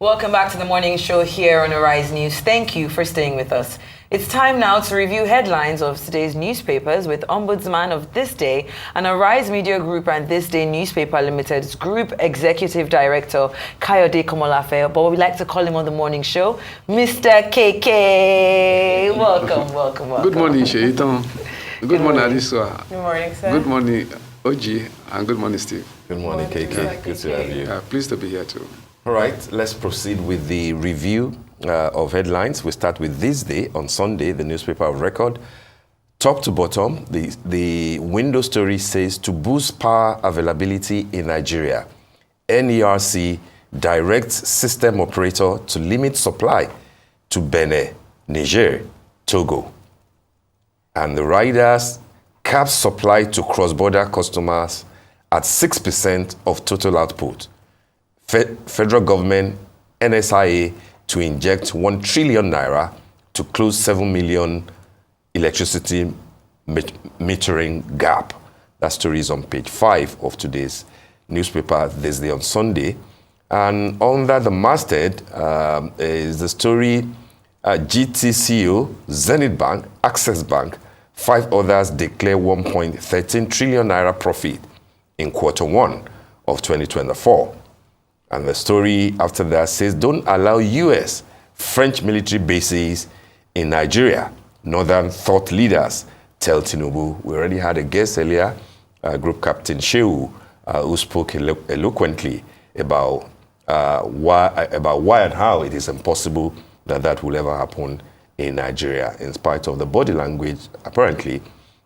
Welcome back to the morning show here on Arise News. Thank you for staying with us. It's time now to review headlines of today's newspapers with Ombudsman of This Day and Arise Media Group and This Day Newspaper Limited's Group Executive Director, Kayode Komolafe, but we like to call him on the morning show, Mr. KK. Welcome. Good morning, Sheitan. Good morning, Ariswa. Good morning, sir. Good morning, Oji, and good morning, Steve. Good morning, KK. Good to have you. Pleased to be here too. All right, let's proceed with the review of headlines. We start with This Day on Sunday, the newspaper of record. Top to bottom, the window story says, to boost power availability in Nigeria, NERC directs system operator to limit supply to Benin, Niger, Togo. And the riders cap supply to cross-border customers at 6% of total output. Federal government, NSIA, to inject 1 trillion naira to close 7 million electricity metering gap. That story is on page 5 of today's newspaper, This Day on Sunday. And under the masthead is the story, GTCO, Zenith Bank, Access Bank, 5 others declare 1.13 trillion naira profit in Q1 of 2024. And the story after that says, don't allow US, French military bases in Nigeria. Northern thought leaders tell Tinubu. We already had a guest earlier, Group Captain Shehu, who spoke eloquently about why and how it is impossible that will ever happen in Nigeria, in spite of the body language, apparently,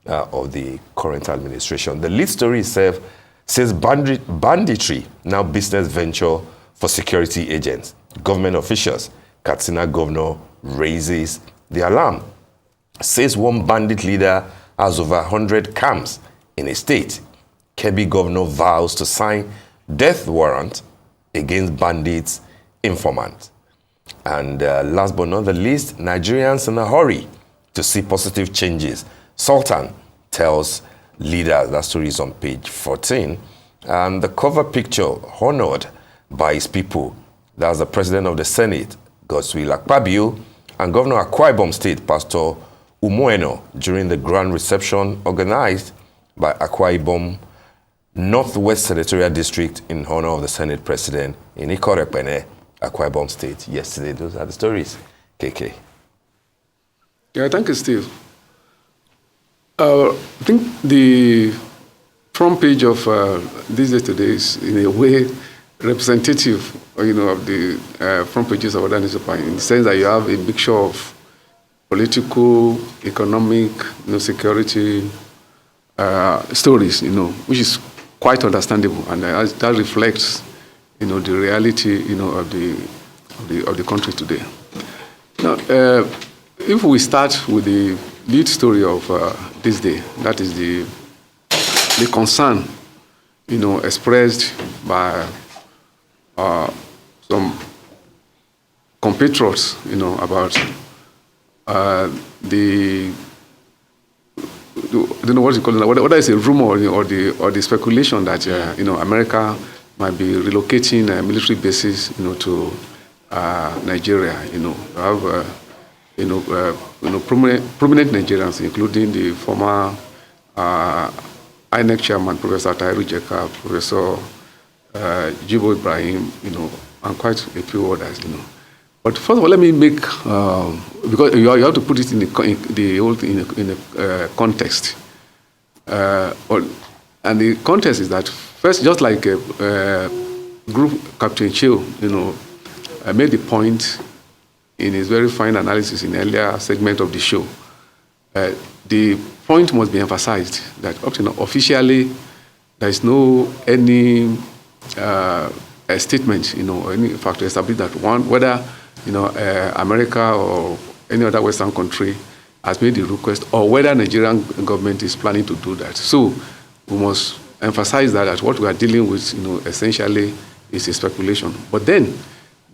of the current administration. The lead story itself says banditry, now business venture for security agents. Government officials, Katsina governor raises the alarm. Says one bandit leader has over 100 camps in a state. Kebbi governor vows to sign death warrant against bandits informant. And last but not the least, Nigerians in a hurry to see positive changes. Sultan tells leaders. That story is on page 14. And the cover picture, honored by his people. That's the president of the Senate, Godswill Akpabio, and Governor of Akwa Ibom State, Pastor Umoeno, during the grand reception organized by Akwa Ibom Northwest Senatorial District in honor of the Senate President in Ikorekpene, Akwa Ibom State yesterday. Those are the stories. KK. Yeah, thank you, Steve. I think the front page of This Day Today is, in a way, representative, of the front pages of other newspapers, in the sense that you have a mixture of political, economic, security stories, which is quite understandable, and that reflects, the reality, of the country today. Now, if we start with the lead story of this day, that is the concern, expressed by some compatriots, about the I don't know what you call it, whether it's a rumor or the speculation that America might be relocating military bases, to Nigeria. Have prominent Nigerians, including the former INEC chairman, Professor Tahiru Jeka, Professor Jibo Ibrahim, and quite a few others, But first of all, let me make, because you have to put it in the context. And the context is that, first, just like Group Captain Cheo, made the point in his very fine analysis in earlier segment of the show, the point must be emphasized that up to now, officially, there is no any statement, any factor established that whether America or any other Western country has made the request, or whether Nigerian government is planning to do that. So we must emphasize that what we are dealing with, essentially is a speculation. But then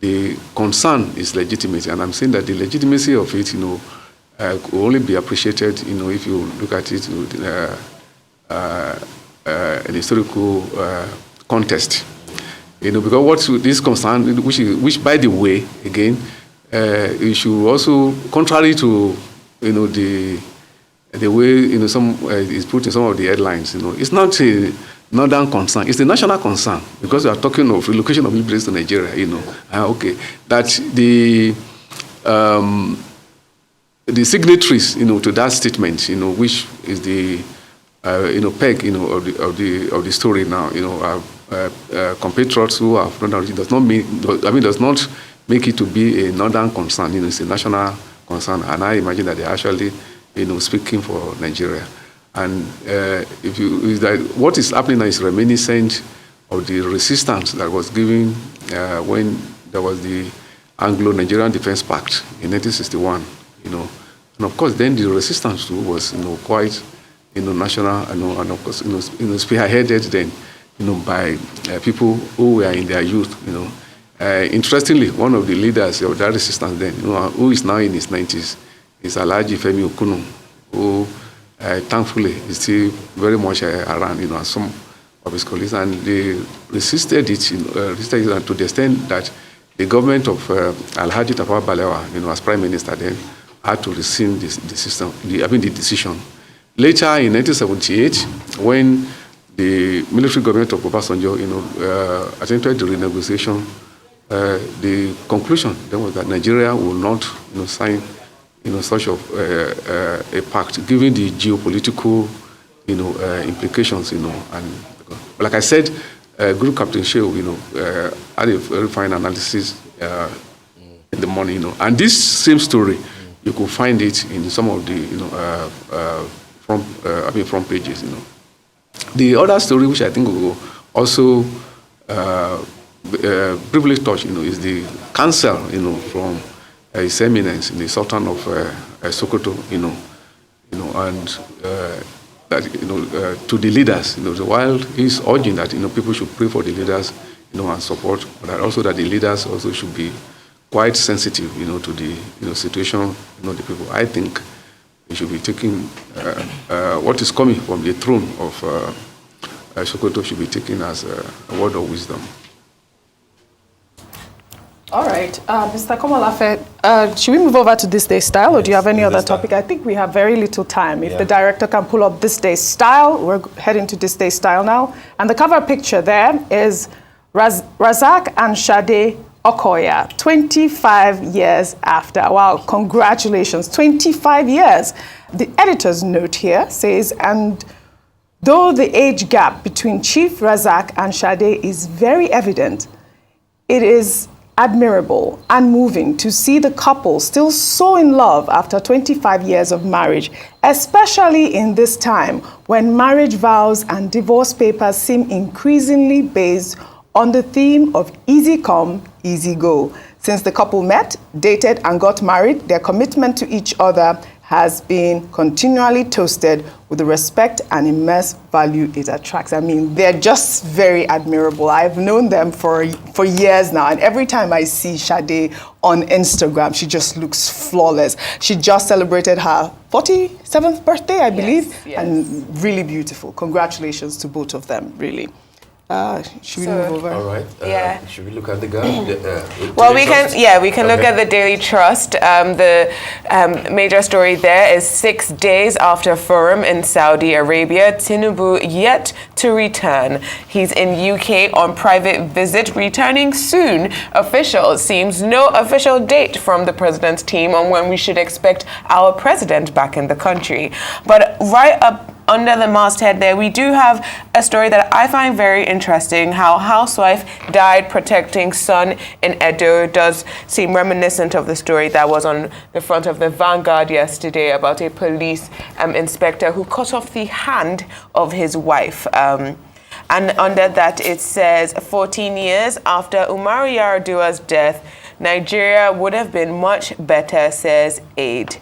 the concern is legitimate, and I'm saying that the legitimacy of it, will only be appreciated, if you look at it in a historical context. because what this concern, which by the way, again, it should also, contrary to, the way, some is put in some of the headlines, it's not a northern concern, it's a national concern, because we are talking of relocation of militaries to Nigeria, okay, that the signatories, to that statement, which is the, peg, of the story now, are compatriots who have not, does not make it to be a northern concern, it's a national concern, and I imagine that they're actually, speaking for Nigeria. And what is happening now is reminiscent of the resistance that was given when there was the Anglo-Nigerian Defense Pact in 1961, and of course then the resistance too was, quite, national, and of course, spearheaded then, by people who were in their youth, Interestingly, one of the leaders of that resistance then, who is now in his 90s, is Alhaji Femi Okunu, who thankfully is still very much around, as some of his colleagues, and they resisted it, to the extent that the government of Alhaji Tafawa Balewa, as Prime Minister then, had to rescind the decision. Later in 1978, when the military government of Obasanjo, attempted the renegotiation, the conclusion then was that Nigeria will not, sign, such of a pact, given the geopolitical, implications, and like I said, Group Captain Shehu, had a very fine analysis in the morning, and this same story, you could find it in some of the, front pages, The other story, which I think will also briefly touch, is the counsel, from His Eminence, the Sultan of Sokoto, and that, to the leaders, while he's urging that, people should pray for the leaders, and support, but also that the leaders also should be quite sensitive, to the, situation, the people. I think they should be taking what is coming from the throne of Sokoto should be taken as a word of wisdom. All right, Mr. Komolafe, should we move over to This Day Style, or do you have any other topic? I think we have very little time. If the director can pull up This Day Style, we're heading to This Day Style now. And the cover picture there is Razak and Sade Okoya, 25 years after. Wow, congratulations, 25 years. The editor's note here says, and though the age gap between Chief Razak and Sade is very evident, it is admirable and moving to see the couple still so in love after 25 years of marriage, especially in this time when marriage vows and divorce papers seem increasingly based on the theme of easy come, easy go. Since the couple met, dated, and got married, their commitment to each other has been continually toasted with the respect and immense value it attracts. I mean, they're just very admirable. I've known them for years now, and every time I see Sade on Instagram, she just looks flawless. She just celebrated her 47th birthday, I believe, and really beautiful. Congratulations to both of them, really. Should we move over? All right. Should we look at the well, we can look at the Daily Trust. The major story there is 6 days after forum in Saudi Arabia, Tinubu yet to return. He's in UK on private visit, returning soon. Officials seems no official date from the president's team on when we should expect our president back in the country. But right up under the masthead there, we do have a story that I find very interesting. How housewife died protecting son in Edo does seem reminiscent of the story that was on the front of the Vanguard yesterday about a police inspector who cut off the hand of his wife. And under that it says, 14 years after Umaru Yar'Adua's death, Nigeria would have been much better, says aide.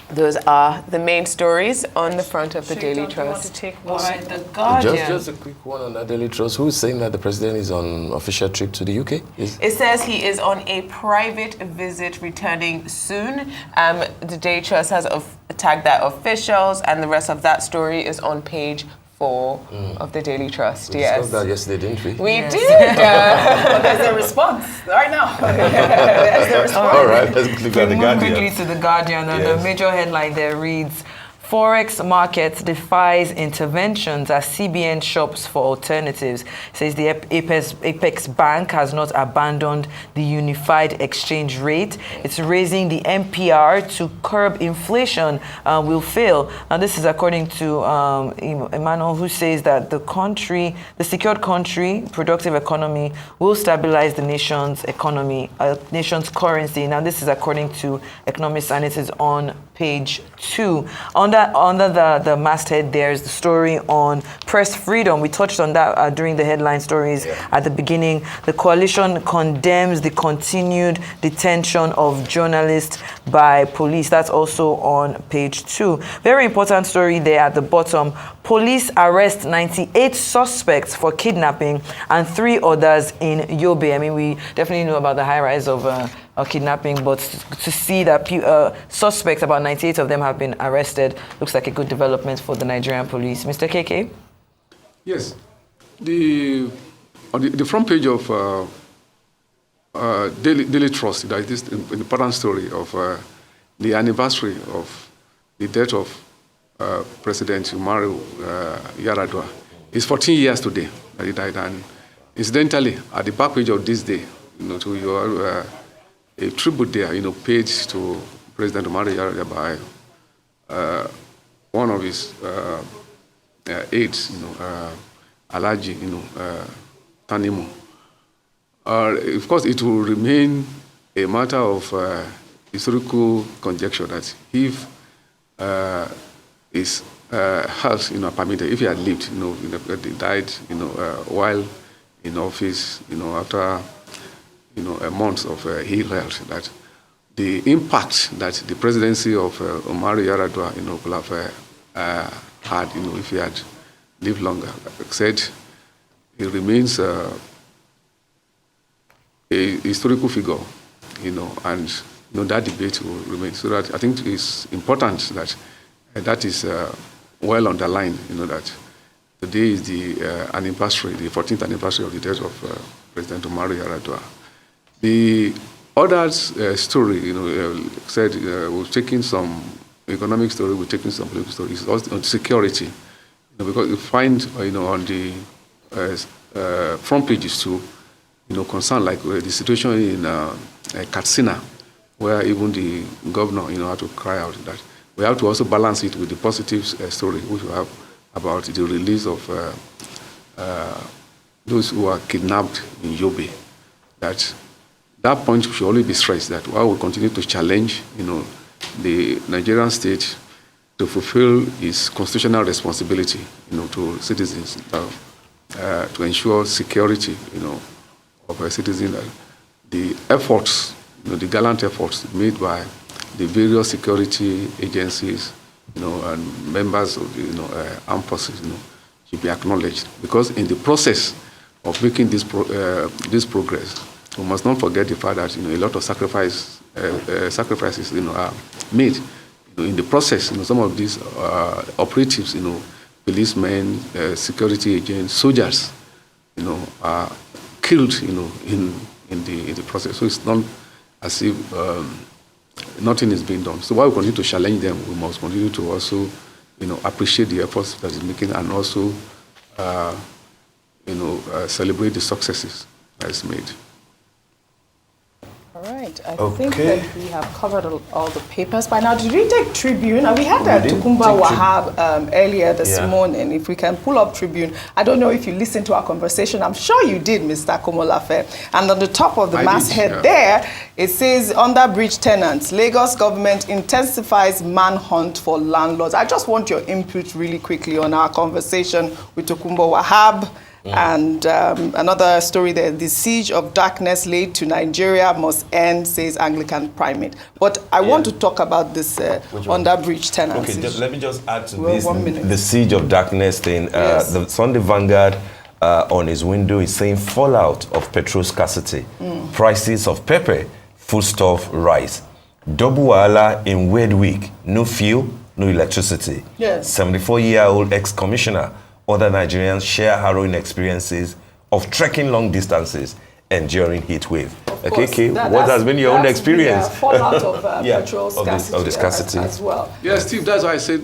Those are the main stories on the front of the Daily Trust. All right, the Guardian. Just a quick one on that Daily Trust. Who's saying that the president is on official trip to the UK? It says he is on a private visit returning soon. The Daily Trust has tagged that officials, and the rest of that story is on page 4 of the Daily Trust. We discussed that yesterday, didn't we? We did. But there's a response right now. There's a response. All right, let's look at the Move Guardian. quickly to the Guardian, and Yes. the major headline there reads, Forex market defies interventions as CBN shops for alternatives. It says the Apex Bank has not abandoned the unified exchange rate. It's raising the MPR to curb inflation will fail. And this is according to Emmanuel, who says that the secured country, productive economy will stabilize the nation's economy, nation's currency. Now this is according to economists, and it is on page 2. Under the masthead, there's the story on press freedom. We touched on that during the headline stories at the beginning. The coalition condemns the continued detention of journalists by police. That's also on page 2. Very important story there at the bottom. Police arrest 98 suspects for kidnapping and 3 others in Yobe. I mean, we definitely know about the high rise of kidnapping, but to see that suspects, about 98 of them, have been arrested, looks like a good development for the Nigerian police. Mr. KK? Yes. On the front page of Daily Trust, there is this important story of the anniversary of the death of President Umaru Yar'Adua. It's 14 years today that he died, and incidentally, at the back page of this day, to your a tribute there, paid to President Umaru Yar'Adua by one of his aides, Alhaji, Tanimu. Of course, it will remain a matter of historical conjecture that if his health, permitted, if he had lived, he died, while in office, after, months of ill health, that the impact that the presidency of Umaru Yar'Adua, could have had, if he had lived longer. Like I said, he remains a historical figure, and that debate will remain. So that I think it's important that that is well underlined, that today is the anniversary, the 14th anniversary of the death of President Umaru Yar'Adua. The other story, said we've taken some economic story, we've taken some political story. It's also on security, because you find, on the front pages too, concern like the situation in Katsina, where even the governor, had to cry out that we have to also balance it with the positive story which we have about the release of those who are kidnapped in Yobe. That point should always be stressed, that while we continue to challenge, the Nigerian state to fulfill its constitutional responsibility, to citizens, to ensure security, of a citizen, the efforts, the gallant efforts made by the various security agencies, and members of the armed forces, should be acknowledged. Because in the process of making this progress, we must not forget the fact that a lot of sacrifices are made. In the process, some of these operatives, policemen, security agents, soldiers, are killed, in the process. So it's not as if nothing is being done. So while we continue to challenge them, we must continue to also, appreciate the efforts that is making, and also, celebrate the successes that is made. All right, I think that we have covered all the papers by now. Did we take Tribune? We had Tukumba Wahab earlier this morning. If we can pull up Tribune. I don't know if you listened to our conversation. I'm sure you did, Mr. Komolafe. And on the top of the masthead there, it says, under bridge tenants, Lagos government intensifies manhunt for landlords. I just want your input really quickly on our conversation with Tukumba Wahab. And another story there, the siege of darkness laid to Nigeria must end, says Anglican primate. But I want to talk about this under-bridge tenancy. Okay, let me just add to this, the siege of darkness thing. The Sunday Vanguard on his window is saying fallout of petrol scarcity. Prices of pepper, foodstuff rise. Double wahala in weird week, no fuel, no electricity. 74-year-old ex-commissioner other Nigerians share harrowing experiences of trekking long distances and during heat wave. Okay, Kay, what has been your own experience? Fallout of petrol scarcity, of the scarcity as well. Yeah, Steve, that's why I said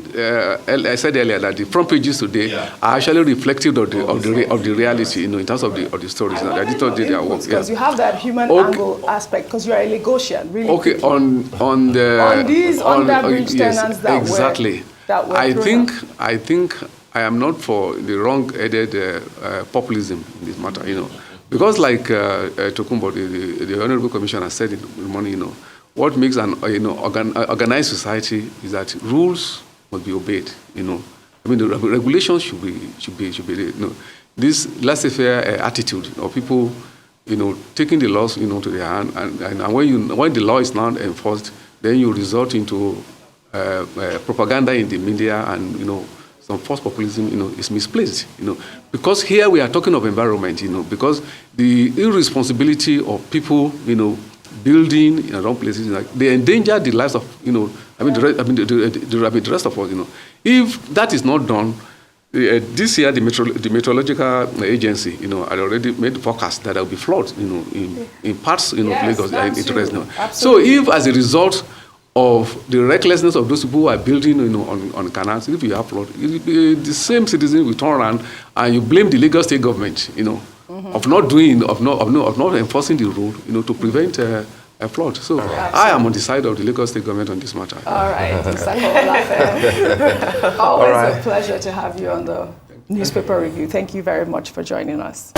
earlier that the front pages today are actually reflective of the reality, you know, in terms of the stories. The editor did their work. Because you have that human angle aspect, because you are a Lagosian, really. Okay, on these under-bridge tenants that exactly. were I think I am not for the wrong-headed populism in this matter, you know. Because like Tokumbo, the Honorable Commissioner said in the morning, you know, what makes an organized society is that rules must be obeyed, you know. I mean, the regulations should be you know. This laissez-faire attitude of people, you know, taking the laws, you know, to their hand, and when the law is not enforced, then you resort into propaganda in the media, and you know, some false populism, you know, is misplaced, you know, because here we are talking of environment, you know, because the irresponsibility of people, you know, building in wrong places, like, they endanger the lives of, you know, the rest of us, you know. If that is not done, this year the meteorological agency, you know, had already made forecasts that there will be floods, you know, in parts, you know, of Lagos. So if as a result of the recklessness of those people who are building, you know, on canals, if you have flood, the same citizen will turn around and you blame the Lagos state government, you know, of not enforcing the rule, you know, to prevent a flood. So I am on the side of the Lagos state government on this matter. All right, Mr. Komolafe. Always a pleasure to have you on the newspaper review. Thank you very much for joining us.